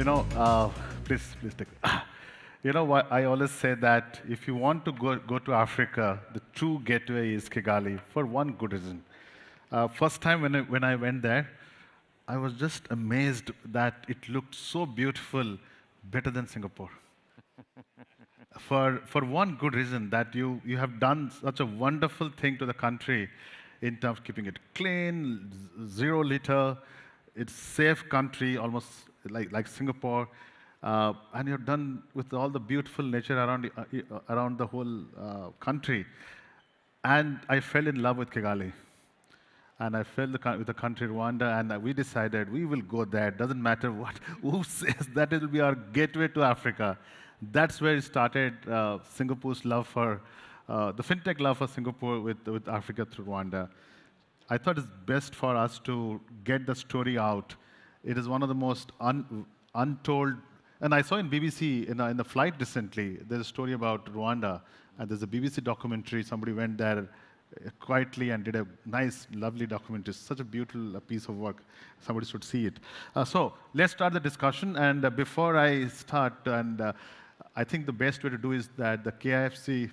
You know, please take. You know what? I always say that if you want to go to Africa, the true gateway is Kigali for one good reason. First time when I went there, I was just amazed that it looked so beautiful, better than Singapore. For one good reason that you have done such a wonderful thing to the country in terms of keeping it clean, zero litter, it's safe country, almost like Singapore, and you've done with all the beautiful nature around the whole country. And I fell in love with Kigali. And I fell with the country Rwanda, and we decided we will go there. Doesn't matter what who says that it will be our gateway to Africa. That's where it started. Singapore's love for the fintech love for Singapore with Africa through Rwanda. I thought it's best for us to get the story out. It is one of the most untold. And I saw in BBC in the flight recently. There's a story about Rwanda, and there's a BBC documentary. Somebody went there quietly and did a nice, lovely documentary. Such a beautiful piece of work. Somebody should see it. So let's start the discussion. And before I start, I think the best way to do is that the KIFC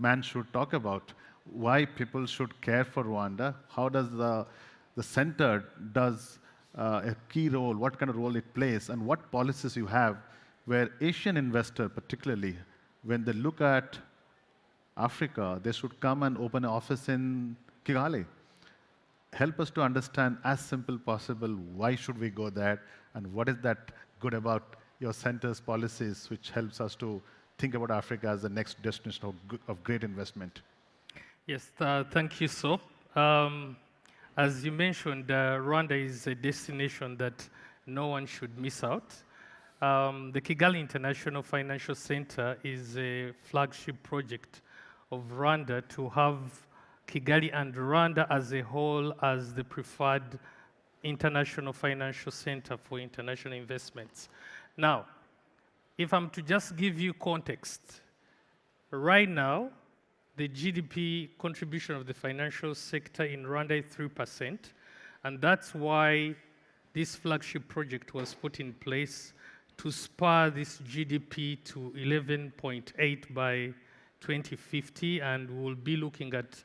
man should talk about why people should care for Rwanda. How does the center does a key role? What kind of role it plays, and what policies you have where Asian investor, particularly, when they look at Africa, they should come and open an office in Kigali. Help us to understand as simple possible why should we go there and what is that good about your center's policies which helps us to think about Africa as the next destination of great investment. Yes, thank you, so. As you mentioned, Rwanda is a destination that no one should miss out. The Kigali International Financial Centre is a flagship project of Rwanda to have Kigali and Rwanda as a whole as the preferred international financial center for international investments. Now, if I'm to just give you context, right now, the GDP contribution of the financial sector in Rwanda is 3%, and that's why this flagship project was put in place to spur this GDP to 11.8 by 2050, and we'll be looking at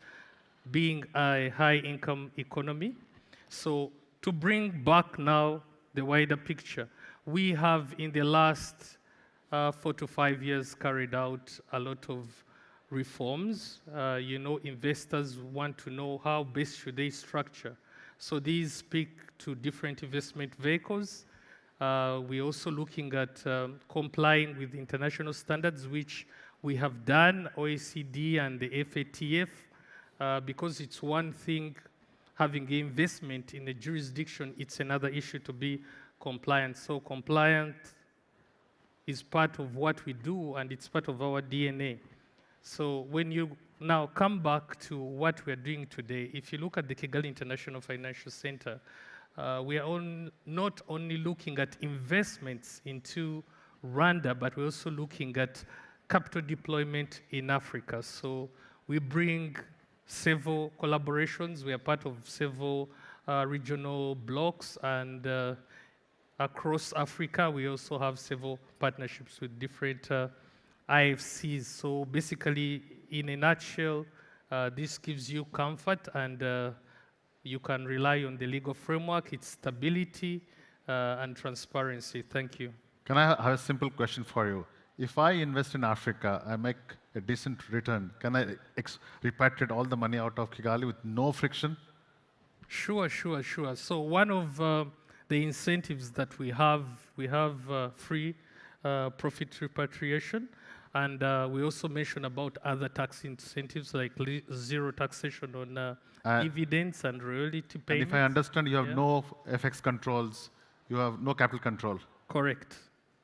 being a high-income economy. So to bring back now the wider picture, we have in the last 4 to 5 years carried out a lot of reforms. Investors want to know how best should they structure. So these speak to different investment vehicles. We're also looking at complying with international standards, which we have done, OECD and the FATF, because it's one thing having investment in a jurisdiction, it's another issue to be compliant. So compliant is part of what we do, and it's part of our DNA. So when you now come back to what we're doing today, if you look at the Kigali International Financial Centre, we are not only looking at investments into Rwanda, but we're also looking at capital deployment in Africa. So we bring several collaborations. We are part of several regional blocks, and across Africa, we also have several partnerships with different IFCs. So basically, in a nutshell, this gives you comfort, and you can rely on the legal framework, its stability, and transparency. Thank you. Can I have a simple question for you? If I invest in Africa, I make a decent return. Can I repatriate all the money out of Kigali with no friction? Sure. So one of the incentives that we have free profit repatriation, and we also mentioned about other tax incentives like zero taxation on dividends and royalty payments. And if I understand, you have no FX controls, you have no capital control. Correct.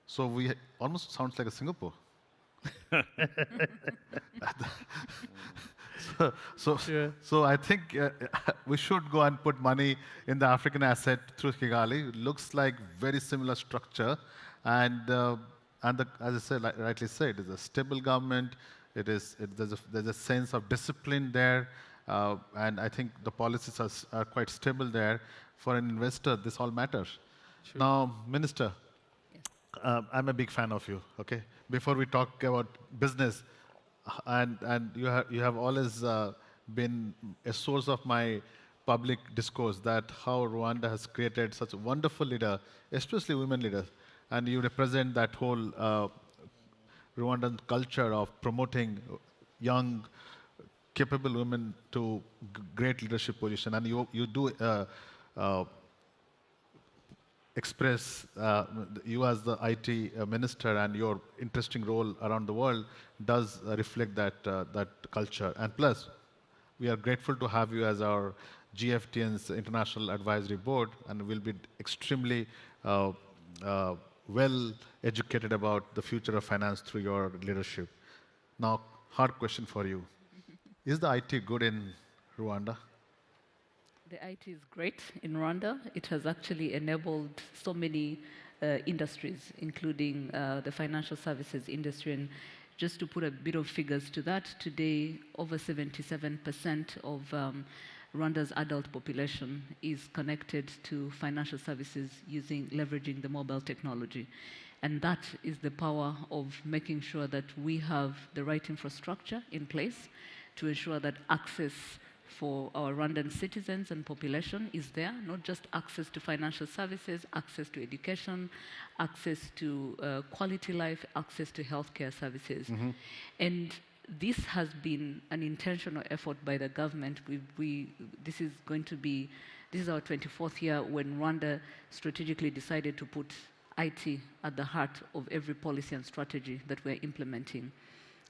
So we almost sounds like a Singapore. So I think we should go and put money in the African asset through Kigali. It looks like very similar structure, and as I said, rightly said, it's a stable government. There's a sense of discipline there, and I think the policies are quite stable there. For an investor, this all matters. Sure. Now, Minister. I'm a big fan of you. Okay, before we talk about business, and you have always been a source of my public discourse that how Rwanda has created such a wonderful leader, especially women leaders, and you represent that whole Rwandan culture of promoting young, capable women to great leadership position, and you do uh, express you as the IT minister and your interesting role around the world does reflect that culture. And plus, we are grateful to have you as our GFTN's International Advisory Board, and we'll be extremely uh, well educated about the future of finance through your leadership. Now, hard question for you. Is the IT good in Rwanda? The IT is great in Rwanda. It has actually enabled so many industries, including the financial services industry. And just to put a bit of figures to that, today over 77% of Rwanda's adult population is connected to financial services leveraging the mobile technology. And that is the power of making sure that we have the right infrastructure in place to ensure that access for our Rwandan citizens and population is there, not just access to financial services, access to education, access to quality life, access to healthcare services. Mm-hmm. And this has been an intentional effort by the government. This is our 24th year when Rwanda strategically decided to put IT at the heart of every policy and strategy that we're implementing.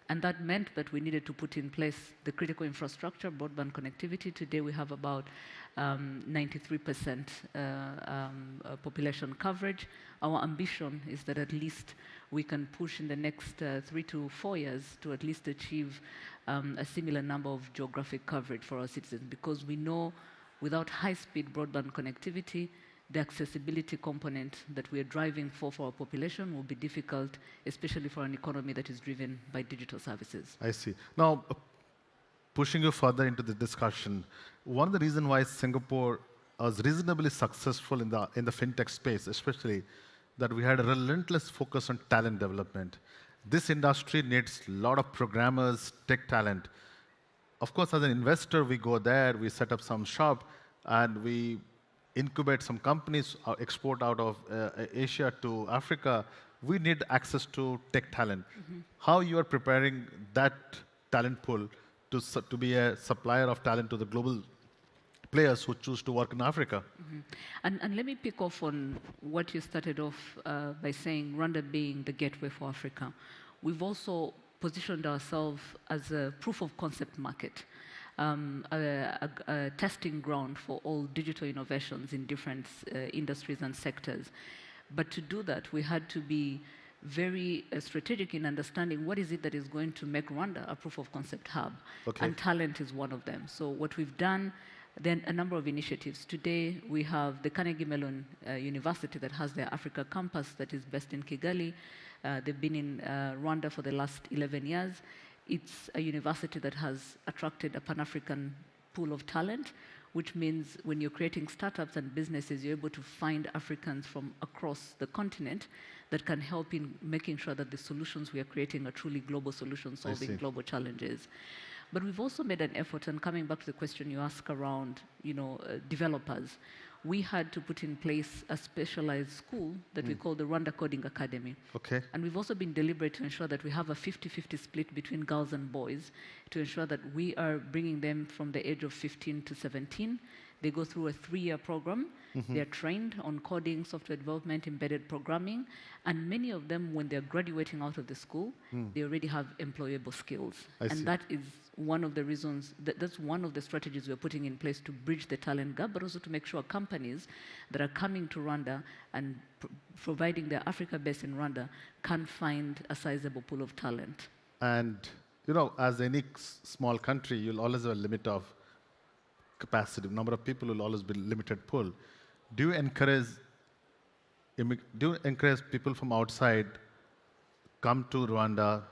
And that meant that we needed to put in place the critical infrastructure, broadband connectivity. Today we have about 93% population coverage. Our ambition is that at least we can push in the next 3 to 4 years to at least achieve a similar number of geographic coverage for our citizens, because we know without high-speed broadband connectivity, the accessibility component that we are driving for our population will be difficult, especially for an economy that is driven by digital services. I see. Now, pushing you further into the discussion, one of the reasons why Singapore was reasonably successful in the fintech space, especially, that we had a relentless focus on talent development. This industry needs a lot of programmers, tech talent. Of course, as an investor, we go there, we set up some shop, and we incubate some companies, export out of Asia to Africa. We need access to tech talent. Mm-hmm. How you are preparing that talent pool to be a supplier of talent to the global players who choose to work in Africa? Mm-hmm. And let me pick off on what you started off by saying, Rwanda being the gateway for Africa. We've also positioned ourselves as a proof of concept market. A testing ground for all digital innovations in different industries and sectors. But to do that, we had to be very strategic in understanding what is it that is going to make Rwanda a proof of concept hub. Okay. And talent is one of them. So what we've done, then a number of initiatives. Today, we have the Carnegie Mellon University that has their Africa campus that is based in Kigali. They've been in Rwanda for the last 11 years. It's a university that has attracted a Pan-African pool of talent, which means when you're creating startups and businesses, you're able to find Africans from across the continent that can help in making sure that the solutions we are creating are truly global solutions, solving global challenges. But we've also made an effort, and coming back to the question you ask around, developers, we had to put in place a specialized school that we call the Rwanda Coding Academy. Okay. And we've also been deliberate to ensure that we have a 50-50 split between girls and boys, to ensure that we are bringing them from the age of 15 to 17. They go through a 3-year program. Mm-hmm. They're trained on coding, software development, embedded programming, and many of them, when they're graduating out of the school, they already have employable skills. I see. That is one of the reasons, that's one of the strategies we're putting in place to bridge the talent gap, but also to make sure companies that are coming to Rwanda and providing their Africa base in Rwanda can find a sizable pool of talent. And, as any small country, you'll always have a limit of capacity. Number of people will always be limited pool. Do you encourage people from outside come to Rwanda,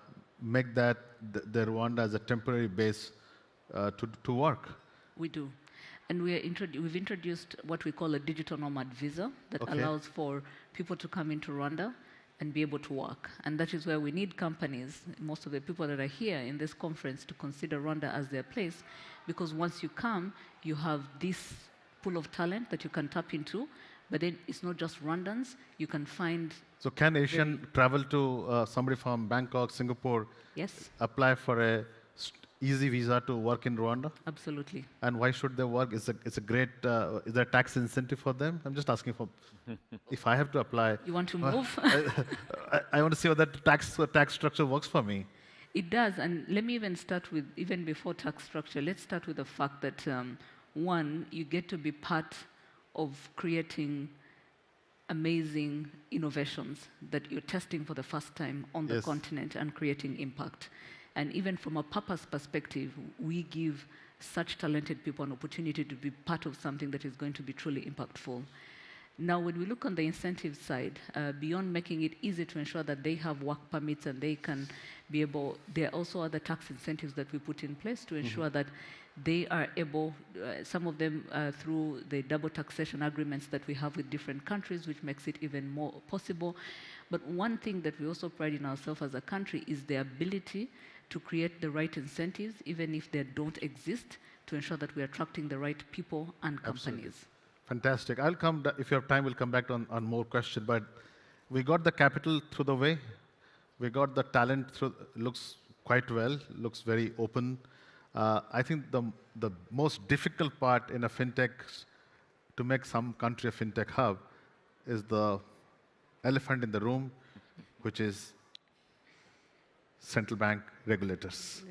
make that the Rwanda as a temporary base to work? We do. And we've introduced what we call a digital nomad visa that allows for people to come into Rwanda, and be able to work. And that is where we need companies, most of the people that are here in this conference, to consider Rwanda as their place, because once you come, you have this pool of talent that you can tap into, but then it's not just Rwandans, you can find... So can Asian travel to somebody from Bangkok, Singapore, Yes, apply for a easy visa to work in Rwanda? absolutely. And why should they work? It's a great, is there a tax incentive for them? I'm just asking for, if I have to apply. You want to move? I want to see how that tax structure works for me. It does, and let me even start with, even before tax structure, let's start with the fact that, one, you get to be part of creating amazing innovations that you're testing for the first time on the continent and creating impact. And even from a purpose perspective, we give such talented people an opportunity to be part of something that is going to be truly impactful. Now, when we look on the incentive side, beyond making it easy to ensure that they have work permits and they can be able, there are also other tax incentives that we put in place to ensure that they are able, some of them through the double taxation agreements that we have with different countries, which makes it even more possible. But one thing that we also pride in ourselves as a country is the ability to create the right incentives, even if they don't exist, to ensure that we're attracting the right people and companies. Absolutely. Fantastic. I'll come, if you have time, we'll come back on more questions. But we got the capital through the way. We got the talent through, looks quite well, looks very open. I think the most difficult part in a fintech, to make some country a fintech hub, is the elephant in the room, which is central bank regulators.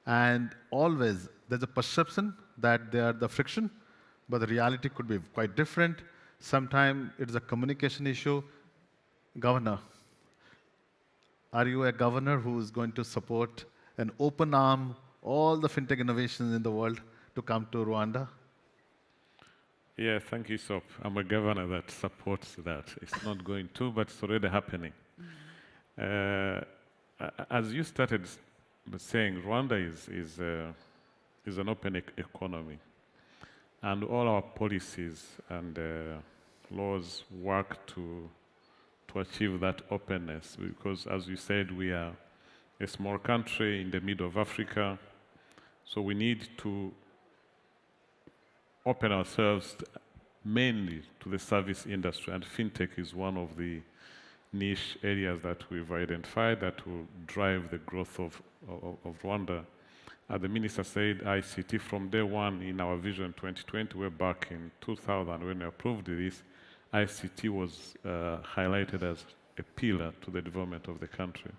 And always, there's a perception that they are the friction, but the reality could be quite different. Sometimes it's a communication issue. Governor, are you a governor who is going to support an open arm, all the fintech innovations in the world to come to Rwanda? Yeah, thank you, Sop. I'm a governor that supports that. It's not going to, but it's already happening. As you started saying, Rwanda is an open economy. And all our policies and laws work to achieve that openness. Because, as you said, we are a small country in the middle of Africa. So we need to open ourselves mainly to the service industry. And fintech is one of the niche areas that we've identified that will drive the growth of Rwanda. The minister said ICT from day one in our Vision 2020, we're back in 2000 when we approved this, ICT was highlighted as a pillar to the development of the country.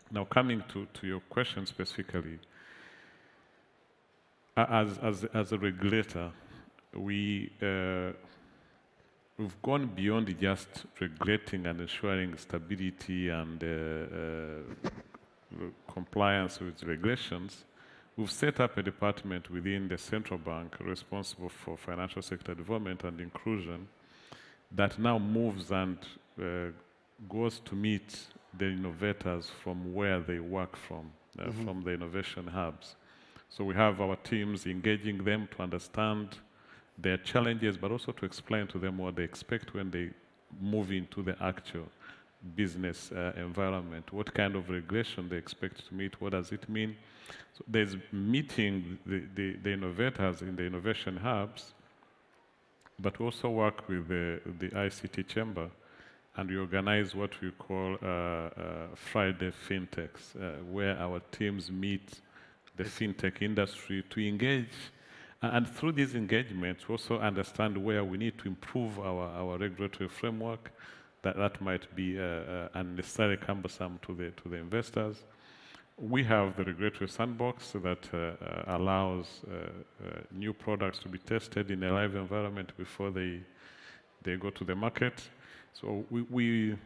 Now coming to your question specifically, as a regulator, we've gone beyond just regulating and ensuring stability and compliance with regulations. We've set up a department within the central bank responsible for financial sector development and inclusion that now moves and goes to meet the innovators from where they work from the innovation hubs. So we have our teams engaging them to understand their challenges, but also to explain to them what they expect when they move into the actual business environment, what kind of regulation they expect to meet, what does it mean. So there's meeting the innovators in the innovation hubs, but we also work with the ICT chamber, and we organize what we call Friday Fintechs, where our teams meet the fintech industry to engage. And through these engagements, we also understand where we need to improve our regulatory framework, that might be unnecessarily cumbersome to the investors. We have the regulatory sandbox that allows new products to be tested in a live environment before they go to the market. So we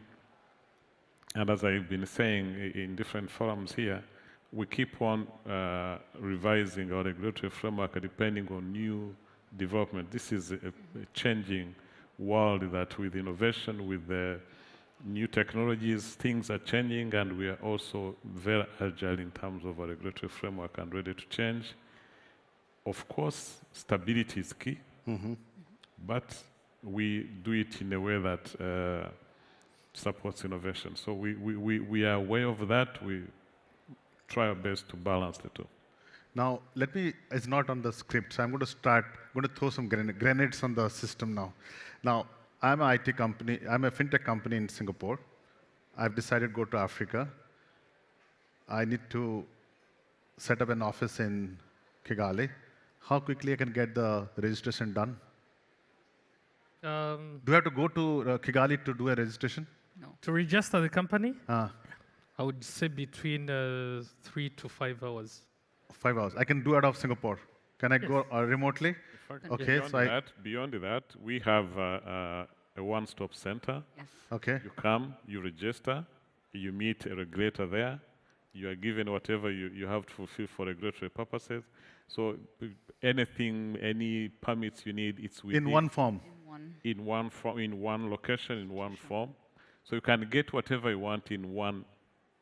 and as I've been saying in different forums here, we keep on revising our regulatory framework depending on new development. This is a changing world that with innovation, with the new technologies, things are changing, and we are also very agile in terms of our regulatory framework and ready to change. Of course, stability is key, but we do it in a way that supports innovation. So we are aware of that. We try our best to balance the two. Now, it's not on the script, so I'm going to throw some grenades on the system now. Now, I'm an IT company, I'm a fintech company in Singapore. I've decided to go to Africa. I need to set up an office in Kigali. How quickly I can get the registration done? Do I have to go to Kigali to do a registration? No. To register the company, Ah, I would say between 3 to 5 hours. 5 hours. I can do it out of Singapore. Can I go remotely? In fact, Okay, beyond that, we have a one-stop center. Yes. Okay. You come, you register, you meet a regulator there, you are given whatever you have to fulfill for regulatory purposes. So anything, any permits you need, it's within In one form. In one. in one location, in one form. So you can get whatever you want in one.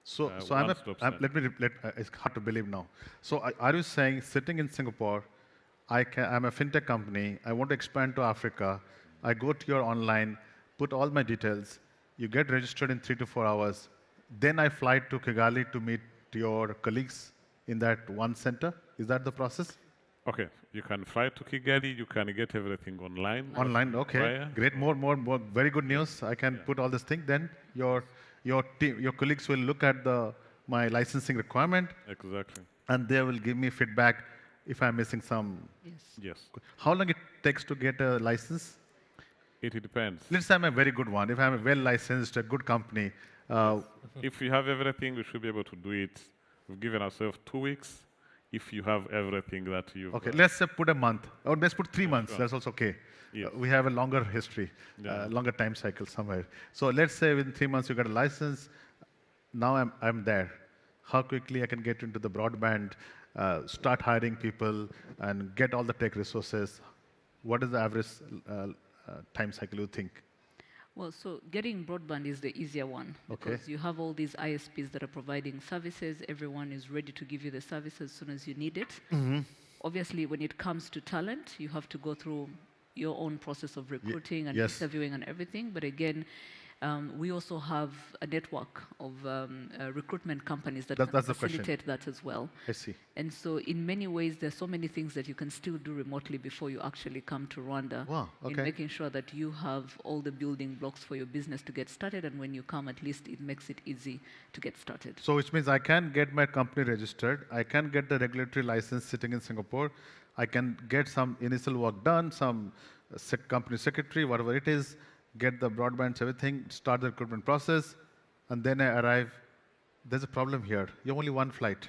So one-stop center. it's hard to believe now. So are you saying sitting in Singapore, I'm a fintech company, I want to expand to Africa, I go to your online, put all my details, you get registered in 3 to 4 hours, then I fly to Kigali to meet your colleagues in that one center? Is that the process? Okay, you can fly to Kigali, you can get everything online. Online, okay. Via. Great, more, very good news. I can put all this thing. Then your colleagues will look at my licensing requirement, Exactly. and they will give me feedback if I'm missing some. Yes. Yes. How long it takes to get a license? It depends. Let's say I'm a very good one. If I'm a well-licensed, a good company, If you have everything, we should be able to do it. We've given ourselves 2 weeks. If you have everything that you. okay, let's say put a month, or let's put 3 months. Sure. That's also okay. Yes. We have a longer history, Yeah. longer time cycle somewhere. So let's say within 3 months you get a license. Now I'm there. How quickly I can get into the broadband, start hiring people, and get all the tech resources? What is the average time cycle you think? Well, so getting broadband is the easier one Okay. because you have all these ISPs that are providing services. Everyone is ready to give you the service as soon as you need it. Obviously, when it comes to talent, you have to go through your own process of recruiting and yes. interviewing and everything. But again, we also have a network of recruitment companies that can That's the question. facilitate that as well. I see. And so in many ways, there's so many things that you can still do remotely before you actually come to Rwanda. Wow, In okay. making sure that you have all the building blocks for your business to get started. And when you come, at least it makes it easy to get started. So which means I can get my company registered, I can get the regulatory license sitting in Singapore, I can get some initial work done, some company secretary, whatever it is, get the broadbands, everything, start the recruitment process, and then I arrive. There's a problem here. You have only one flight.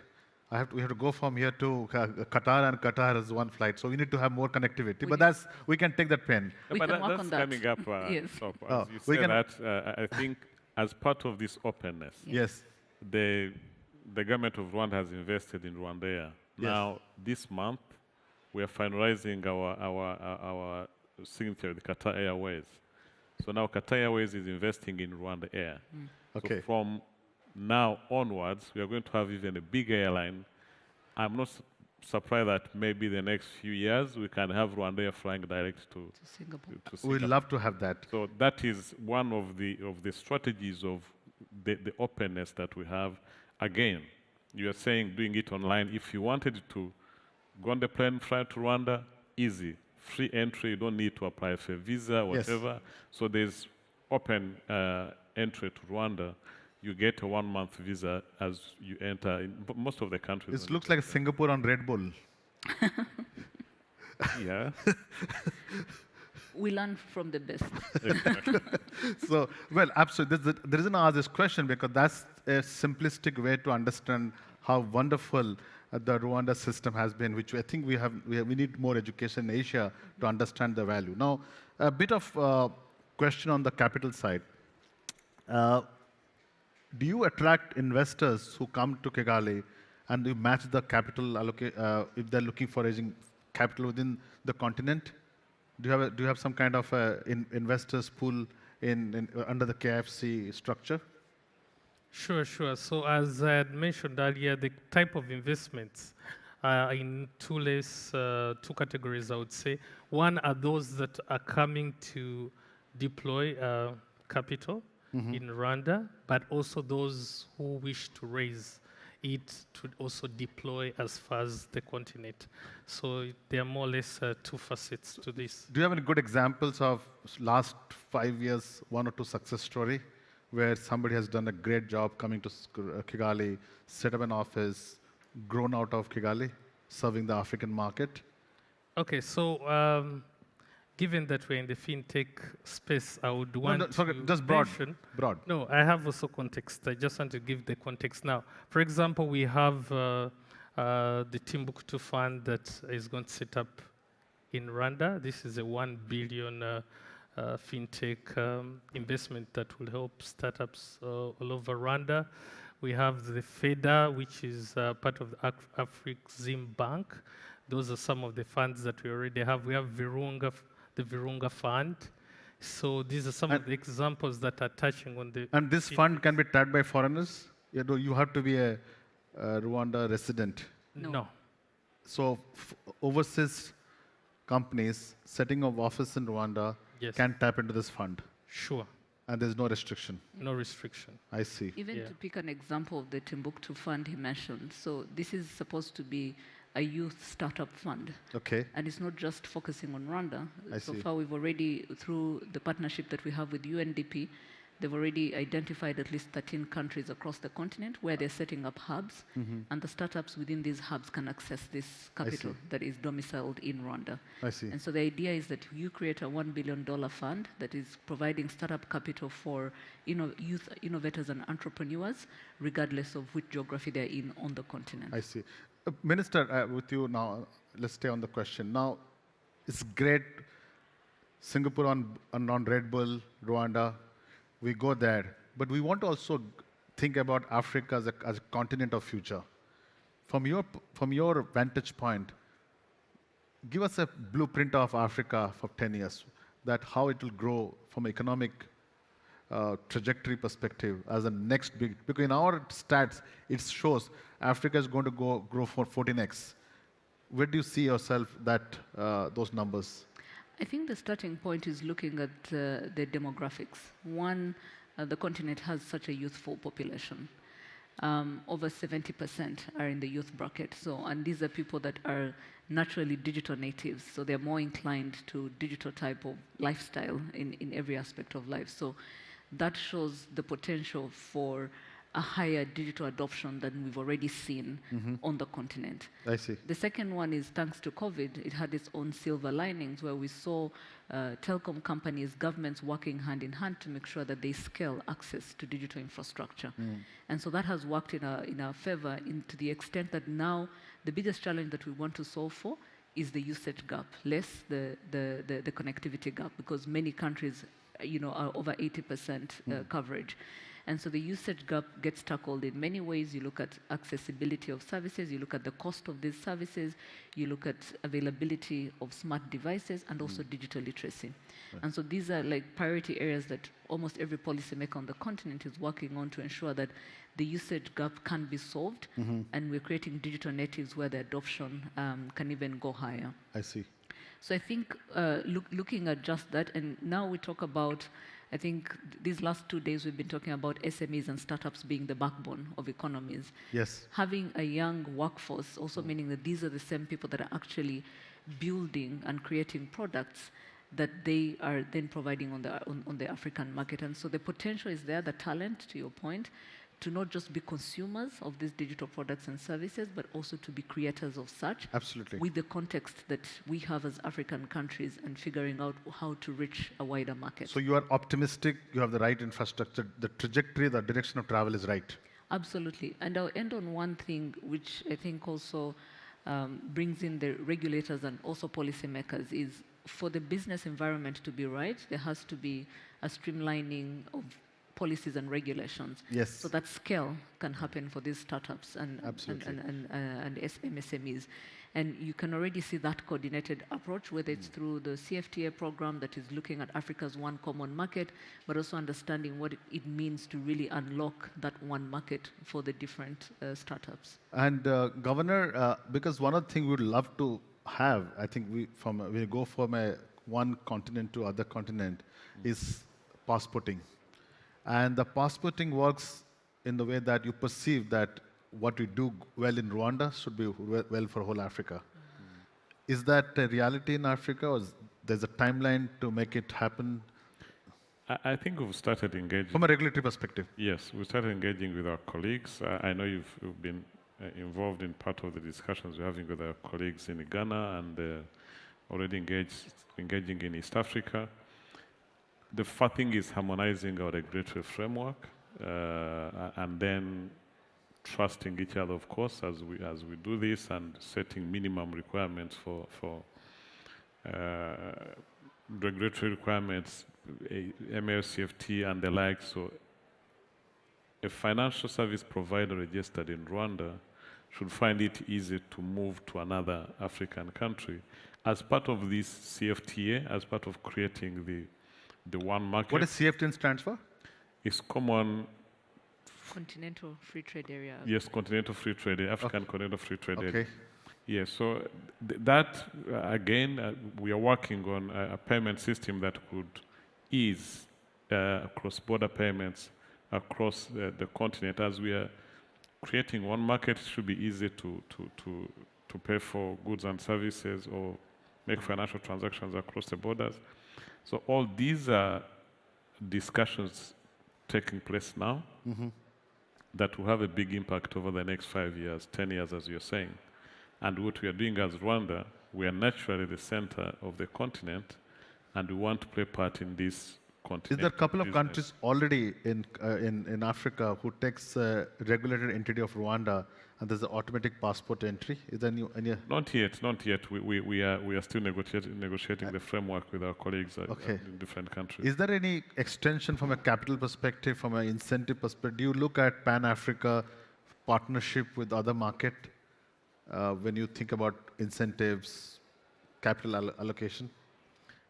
We have to go from here to Qatar, and Qatar is one flight. So we need to have more connectivity. But we can take that pain. We But can work that's on that. coming up. Yes. Top. Oh, As you we say can- that, I think as part of this openness, Yes. the government of Rwanda has invested in Rwanda Air. Yes. Now, this month, we are finalizing our signature with Qatar Airways. So now Qatar Airways is investing in Rwanda Air. Okay. So from now onwards, we are going to have even a big airline. I'm not surprised that maybe the next few years we can have Rwanda Air flying direct to Singapore. to We'd Singapore. love to have that. So that is one of the strategies of the openness that we have. Again, you are saying doing it online. If you wanted to go on the plane, fly to Rwanda, easy. Free entry, you don't need to apply for a visa, whatever. So there's open entry to Rwanda. You get a 1-month visa as you enter in most of the countries. It looks like Singapore on Red Bull. Yeah. We learn from the best. Exactly. So, well, absolutely. The reason I ask this question because that's a simplistic way to understand how wonderful the Rwanda system has been, which I think we need more education in Asia to understand the value. Now, a bit of question on the capital side. Do you attract investors who come to Kigali and you match the capital if they're looking for raising capital within the continent? Do you have some kind of investors pool under the KIFC structure? Sure. So as I had mentioned earlier, the type of investments are in two categories, I would say. One are those that are coming to deploy capital, in Rwanda, but also those who wish to raise it to also deploy as far as the continent. So there are more or less two facets to this. Do you have any good examples of last 5 years, one or two success story, where somebody has done a great job coming to Kigali, set up an office, grown out of Kigali, serving the African market? Okay, so given that we're in the fintech space, I would want sorry, to just broad. mention. Broad. No, I have also context. I just want to give the context now. For example, we have the Timbuktu Fund that is going to set up in Rwanda. This is a 1 billion fintech investment that will help startups all over Rwanda. We have the FEDA, which is part of the Afrexim Bank. Those are some of the funds that we already have. We have the Virunga Fund. So these are some of the examples that are touching on the... And this fund can be tapped by foreigners? You have to be a Rwanda resident? No. So overseas companies setting up office in Rwanda can tap into this fund? Sure. And there's no restriction? No restriction. I see. Even to pick an example of the Timbuktu Fund he mentioned, so this is supposed to be a youth startup fund. Okay. And it's not just focusing on Rwanda. So see. far, we've already, through the partnership that we have with UNDP, they've already identified at least 13 countries across the continent where they're setting up hubs, and the startups within these hubs can access this capital that is domiciled in Rwanda. I see. And so the idea is that you create a $1 billion fund that is providing startup capital for youth innovators and entrepreneurs, regardless of which geography they're in on the continent. I see. Minister, with you now, let's stay on the question. Now, it's great, Singapore on Red Bull, Rwanda, we go there, but we want to also think about Africa as a continent of future. From your vantage point, give us a blueprint of Africa for 10 years, that how it will grow from economic trajectory perspective as a next big, because in our stats, it shows Africa is going to grow for 14x. Where do you see yourself those numbers? I think the starting point is looking at the demographics. One, the continent has such a youthful population. Over 70% are in the youth bracket. And these are people that are naturally digital natives. So they're more inclined to digital type of lifestyle in every aspect of life. So that shows the potential for a higher digital adoption than we've already seen on the continent. I see. The second one is, thanks to COVID, it had its own silver linings where we saw telecom companies, governments working hand in hand to make sure that they scale access to digital infrastructure. And so that has worked in our favor to the extent that now the biggest challenge that we want to solve for is the usage gap, less the connectivity gap, because many countries are over 80% coverage. And so the usage gap gets tackled in many ways. You look at accessibility of services, you look at the cost of these services, you look at availability of smart devices, and also digital literacy. Right. And so these are like priority areas that almost every policymaker on the continent is working on to ensure that the usage gap can be solved, and we're creating digital natives where the adoption can even go higher. I see. So I think looking at just that, and now we talk about, I think these last 2 days we've been talking about SMEs and startups being the backbone of economies. Yes. Having a young workforce also meaning that these are the same people that are actually building and creating products that they are then providing on the African market. And so the potential is there, the talent, to your point, to not just be consumers of these digital products and services, but also to be creators of such. Absolutely. With the context that we have as African countries and figuring out how to reach a wider market. So you are optimistic, you have the right infrastructure, the trajectory, the direction of travel is right. Absolutely. And I'll end on one thing, which I think also brings in the regulators and also policymakers, is for the business environment to be right, there has to be a streamlining of policies and regulations, so that scale can happen for these startups and MSMEs. And you can already see that coordinated approach, whether it's through the CFTA program that is looking at Africa's one common market, but also understanding what it means to really unlock that one market for the different startups. And Governor, because one of the things we would love to have, I think we go from one continent to other continent, is passporting. And the passporting works in the way that you perceive that what we do well in Rwanda should be well for whole Africa. Is that a reality in Africa, or there's a timeline to make it happen I think we've started engaging. from a regulatory perspective? Yes, we started engaging with our colleagues. I know you've been involved in part of the discussions we're having with our colleagues in Ghana and already engaging in East Africa. The first thing is harmonizing our regulatory framework and then trusting each other, of course, as we do this, and setting minimum requirements for regulatory requirements, ML, CFT, and the like. So a financial service provider registered in Rwanda should find it easy to move to another African country. As part of this CFTA, as part of creating the one market. What does CFTN stands for? It's common. Continental Free Trade Area. Yes, Continental Free Trade Area, African Continental Free Trade Area. Okay. Yes, so that, again, we are working on a payment system that could ease cross-border payments across the continent. As we are creating one market, it should be easy to pay for goods and services or make financial transactions across the borders. So all these are discussions taking place now that will have a big impact over the next 5 years, 10 years, as you're saying. And what we are doing as Rwanda, we are naturally the center of the continent, and we want to play part in this continent. Is there a couple of countries already in Africa who takes a regulated entity of Rwanda and there's an automatic passport entry? Is there any? Not yet, not yet. We are still negotiating the framework with our colleagues in different countries. Is there any extension from a capital perspective, from an incentive perspective? Do you look at Pan-Africa partnership with other market when you think about incentives, capital allocation?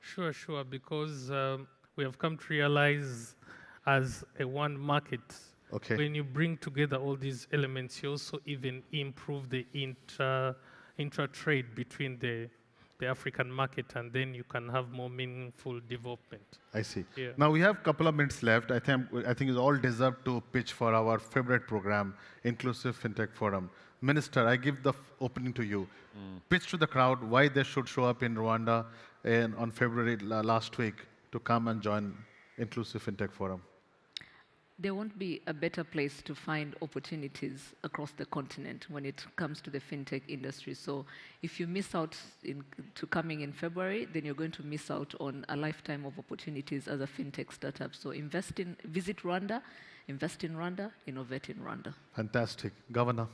Sure, because we have come to realize as a one market, when you bring together all these elements, you also even improve the intra-trade between the African market, and then you can have more meaningful development. I see. Yeah. Now we have a couple of minutes left. I think it's all deserved to pitch for our favorite program, Inclusive Fintech Forum. Minister, I give the opening to you. Pitch to the crowd why they should show up in Rwanda on February last week to come and join Inclusive Fintech Forum. There won't be a better place to find opportunities across the continent when it comes to the fintech industry. So if you miss out to coming in February, then you're going to miss out on a lifetime of opportunities as a fintech startup. So visit Rwanda, invest in Rwanda, innovate in Rwanda. Fantastic. Governor.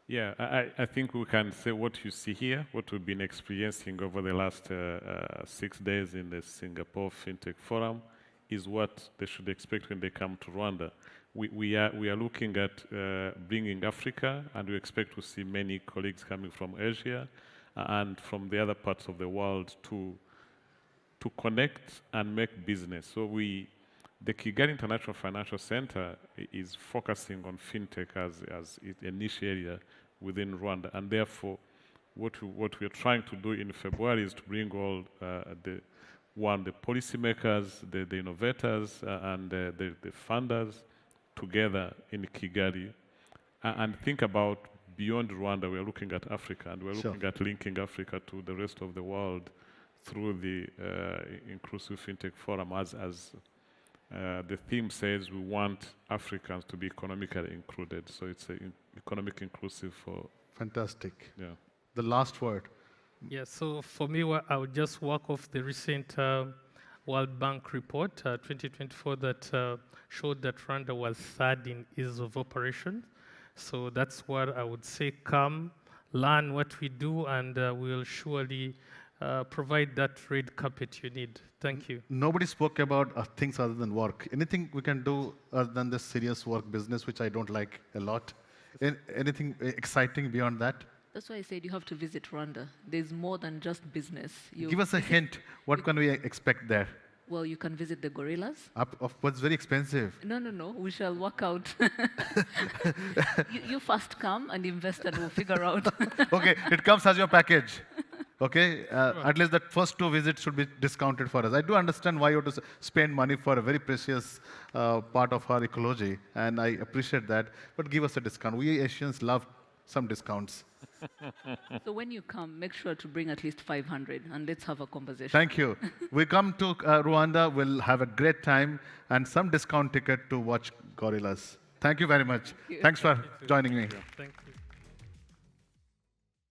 Yeah, I think we can say what you see here, what we've been experiencing over the last 6 days in the Singapore Fintech Forum, is what they should expect when they come to Rwanda. We are looking at bringing Africa, and we expect to see many colleagues coming from Asia and from the other parts of the world to connect and make business. So the Kigali International Financial Centre is focusing on fintech as a niche area within Rwanda, and therefore what we are trying to do in February is to bring all the policymakers, the innovators, and the funders together in Kigali, and think about beyond Rwanda. We are looking at Africa, and we're looking at linking Africa to the rest of the world through the Inclusive Fintech Forum. As the theme says, we want Africans to be economically included. So it's economic inclusive for... Fantastic. Yeah. The last word. Yeah, so for me, I would just work off the recent World Bank report, 2024, that showed that Rwanda was third in ease of operation. So that's what I would say. Come, learn what we do, and we'll surely provide that red carpet you need. Thank you. Nobody spoke about things other than work. Anything we can do other than this serious work business, which I don't like a lot? Anything exciting beyond that? That's why I said you have to visit Rwanda. There's more than just business. Give us a hint. What can we expect there? Well, you can visit the gorillas. Of course, very expensive. No. We shall work out. you first come and invest, and we'll figure out. Okay, it comes as your package. Okay, at least that first 2 visits should be discounted for us. I do understand why you have to spend money for a very precious part of our ecology, and I appreciate that. But give us a discount. We Asians love some discounts. So when you come, make sure to bring at least 500, and let's have a conversation. Thank you. We come to Rwanda, we'll have a great time and some discount ticket to watch gorillas. Thank you very much. Thank you. Thanks for joining me. Thank you.